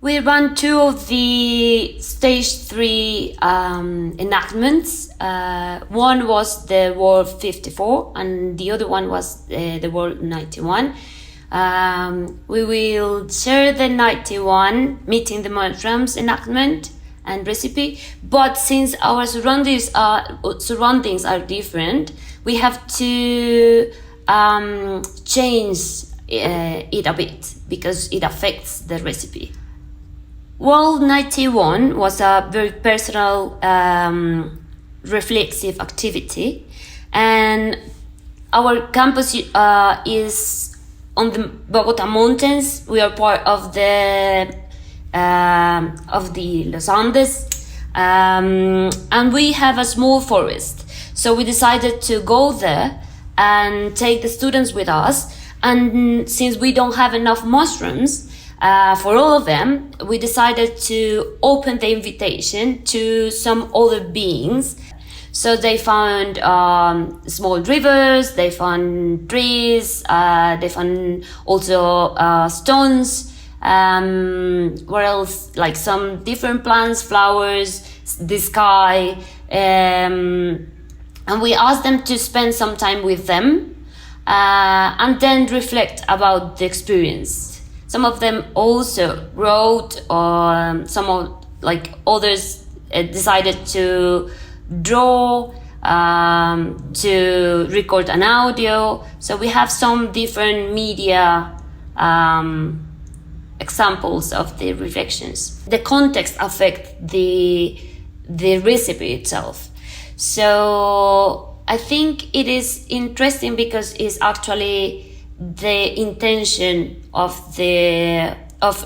We ran two of the stage 3 enactments. One was the World 54 and the other one was the World 91. We will share the 91, meeting the monograms enactment and recipe, but since our surroundings are different, we have to change it a bit because it affects the recipe. World 91 was a very personal, reflexive activity, and our campus is on the Bogotá mountains. We are part of the Los Andes, and we have a small forest. So we decided to go there and take the students with us. And since we don't have enough mushrooms for all of them, we decided to open the invitation to some other beings. So they found small rivers, they found trees, they found also stones, what else, like some different plants, flowers, the sky, and we asked them to spend some time with them and then reflect about the experience. Some of them also wrote, or others decided to draw, to record an audio. So we have some different media examples of the reflections. The context affects the recipe itself. So I think it is interesting because it's actually the intention of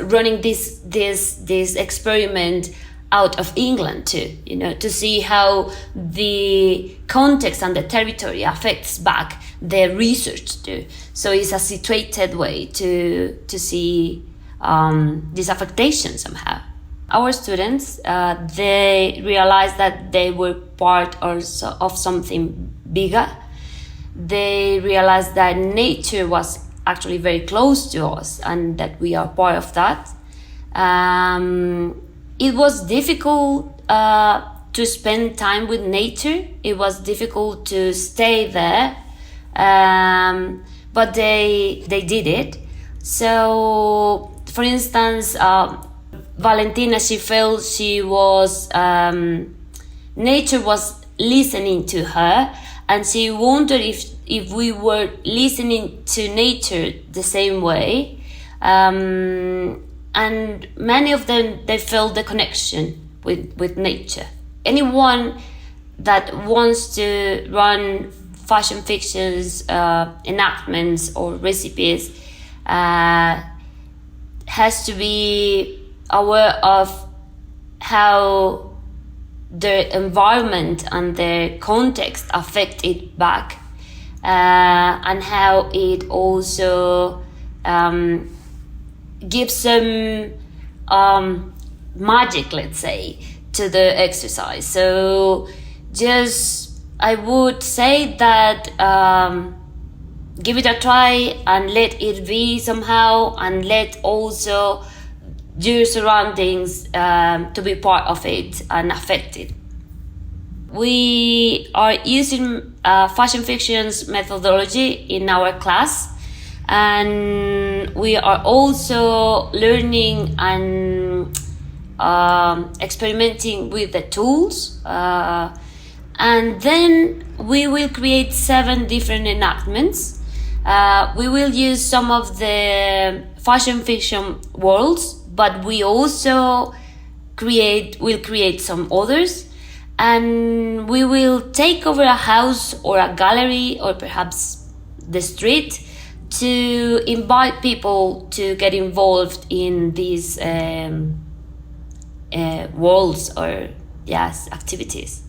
running this experiment out of England too, to see how the context and the territory affects back the research too. So it's a situated way to see this affectation somehow. Our students, they realized that they were part also of something bigger. They realized that nature was actually very close to us and that we are part of that. It was difficult to spend time with nature. It was difficult to stay there, but they did it. So, for instance, Valentina, she felt she was nature was listening to her, and she wondered if we were listening to nature the same way. And many of them, they felt the connection with nature. Anyone that wants to run fashion fictions, enactments or recipes has to be aware of how their environment and their context affect it back, and how it also gives some magic, let's say, to the exercise. So just, I would say that give it a try and let it be somehow, and let also your surroundings to be part of it and affect it. We are using fashion fiction's methodology in our class, and we are also learning and experimenting with the tools, and then we will create 7 different enactments. We will use some of the fashion fiction worlds, but we also will create some others, and we will take over a house or a gallery or perhaps the street to invite people to get involved in these worlds or activities.